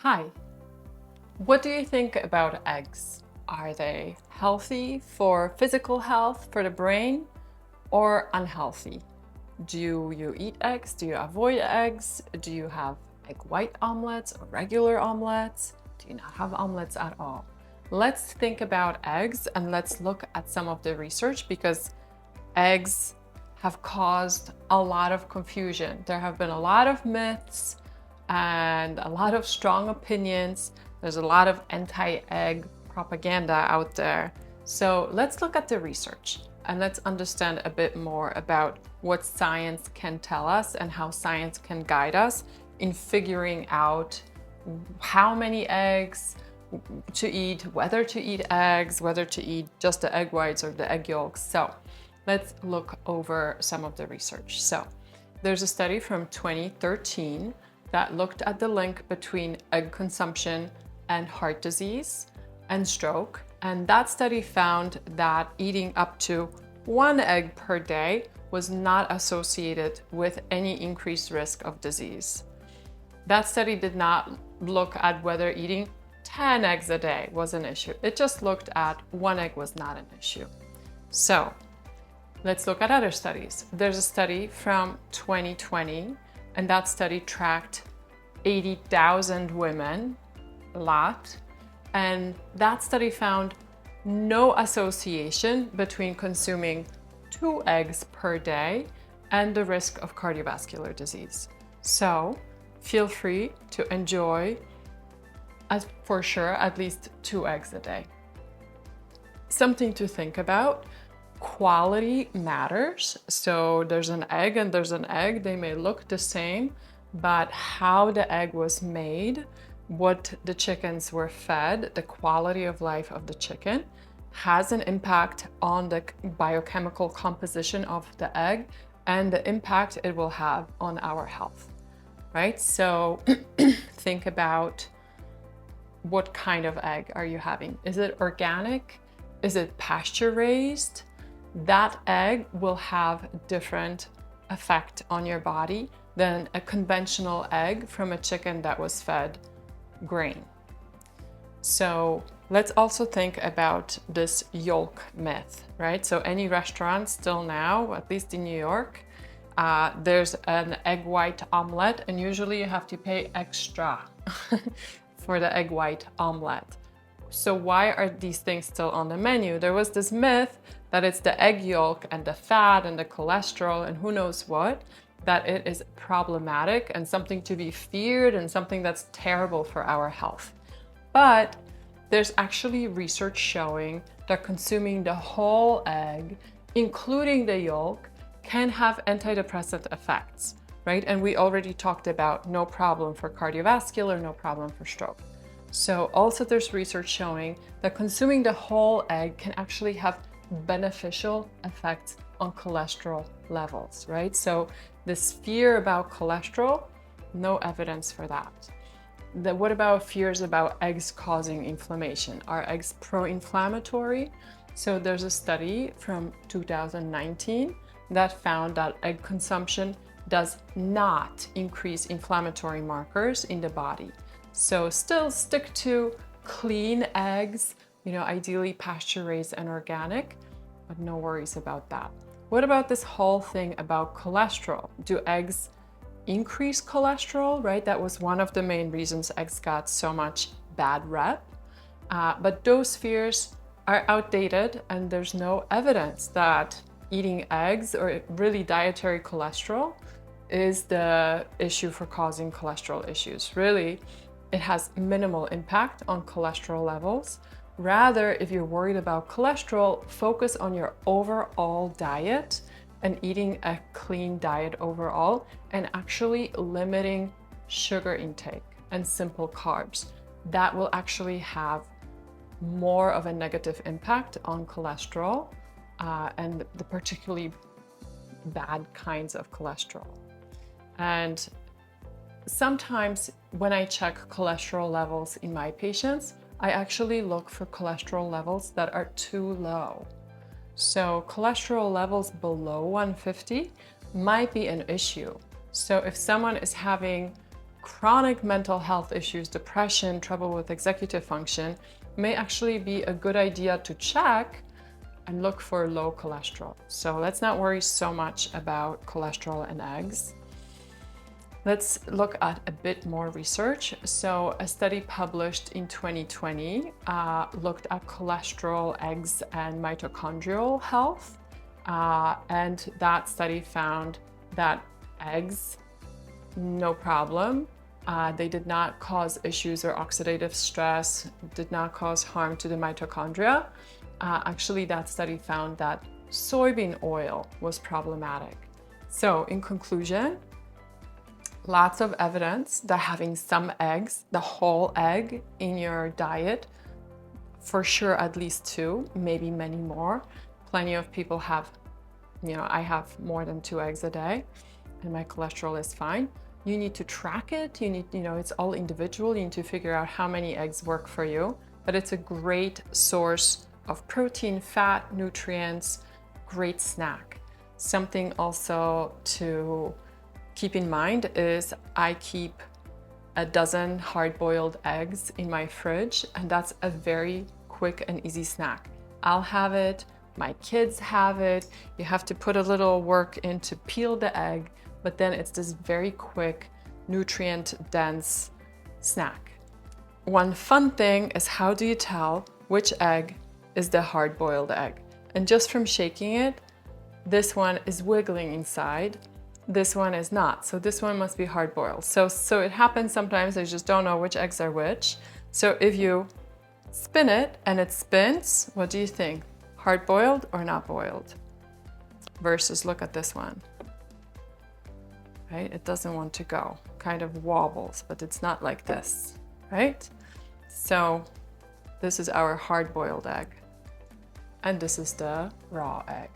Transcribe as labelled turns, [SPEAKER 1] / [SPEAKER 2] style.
[SPEAKER 1] Hi, what do you think about eggs? Are they healthy for physical health, for the brain, or unhealthy? Do you eat eggs? Do you avoid eggs? Do you have egg white omelets or regular omelets? Do you not have omelets at all? Let's think about eggs and let's look at some of the research because eggs have caused a lot of confusion. There have been a lot of myths and a lot of strong opinions. There's a lot of anti-egg propaganda out there. So let's look at the research and let's understand a bit more about what science can tell us and how science can guide us in figuring out how many eggs to eat, whether to eat eggs, whether to eat just the egg whites or the egg yolks. So let's look over some of the research. So there's a study from 2013 that looked at the link between egg consumption and heart disease and stroke. And that study found that eating up to 1 egg per day was not associated with any increased risk of disease. That study did not look at whether eating 10 eggs a day was an issue. It just looked at 1 egg was not an issue. So let's look at other studies. There's a study from 2020, and that study tracked 80,000 women, a lot. And that study found no association between consuming 2 eggs per day and the risk of cardiovascular disease. So feel free to enjoy, for sure, at least 2 eggs a day. Something to think about. Quality matters. So there's an egg and there's an egg. They may look the same, but how the egg was made, what the chickens were fed, the quality of life of the chicken has an impact on the biochemical composition of the egg and the impact it will have on our health, right? So think about what kind of egg are you having? Is it organic? Is it pasture raised? That egg will have different effect on your body than a conventional egg from a chicken that was fed grain. So let's also think about this yolk myth, right? So any restaurant still now, at least in New York, there's an egg white omelet, and usually you have to pay extra for the egg white omelet. So why are these things still on the menu? There was this myth that it's the egg yolk and the fat and the cholesterol and who knows what, that it is problematic and something to be feared and something that's terrible for our health. But there's actually research showing that consuming the whole egg, including the yolk, can have antidepressant effects, right? And we already talked about no problem for cardiovascular, no problem for stroke. So also there's research showing that consuming the whole egg can actually have beneficial effects on cholesterol levels, right? So this fear about cholesterol, no evidence for that. What about fears about eggs causing inflammation? Are eggs pro-inflammatory? So there's a study from 2019 that found that egg consumption does not increase inflammatory markers in the body. So still stick to clean eggs, ideally pasture raised and organic, but no worries about that. What about this whole thing about cholesterol? Do eggs increase cholesterol, right? That was one of the main reasons eggs got so much bad rep. But those fears are outdated and there's no evidence that eating eggs or really dietary cholesterol is the issue for causing cholesterol issues. Really, it has minimal impact on cholesterol levels. Rather, if you're worried about cholesterol, focus on your overall diet and eating a clean diet overall and actually limiting sugar intake and simple carbs. That will actually have more of a negative impact on cholesterol and the particularly bad kinds of cholesterol. And sometimes when I check cholesterol levels in my patients, I actually look for cholesterol levels that are too low. So cholesterol levels below 150 might be an issue. So if someone is having chronic mental health issues, depression, trouble with executive function, may actually be a good idea to check and look for low cholesterol. So let's not worry so much about cholesterol in eggs. Let's look at a bit more research. So a study published in 2020 looked at cholesterol, eggs, and mitochondrial health. And that study found that eggs, no problem. They did not cause issues or oxidative stress, did not cause harm to the mitochondria. Actually, that study found that soybean oil was problematic. So in conclusion, lots of evidence that having some eggs, the whole egg in your diet, for sure at least 2, maybe many more. Plenty of people have, I have more than 2 eggs a day and my cholesterol is fine. You need to track it. You need, it's all individual. You need to figure out how many eggs work for you, but it's a great source of protein, fat, nutrients, great snack. Something also to keep in mind is I keep a dozen hard-boiled eggs in my fridge, and that's a very quick and easy snack. I'll have it, my kids have it. You have to put a little work in to peel the egg, but then it's this very quick, nutrient-dense snack. One fun thing is, how do you tell which egg is the hard-boiled egg? And just from shaking it, this one is wiggling inside, this one is not. So this one must be hard-boiled. So it happens sometimes, I just don't know which eggs are which. So if you spin it and it spins, what do you think? Hard-boiled or not boiled? Versus look at this one. Right? It doesn't want to go, kind of wobbles, but it's not like this, right? So this is our hard-boiled egg. And this is the raw egg.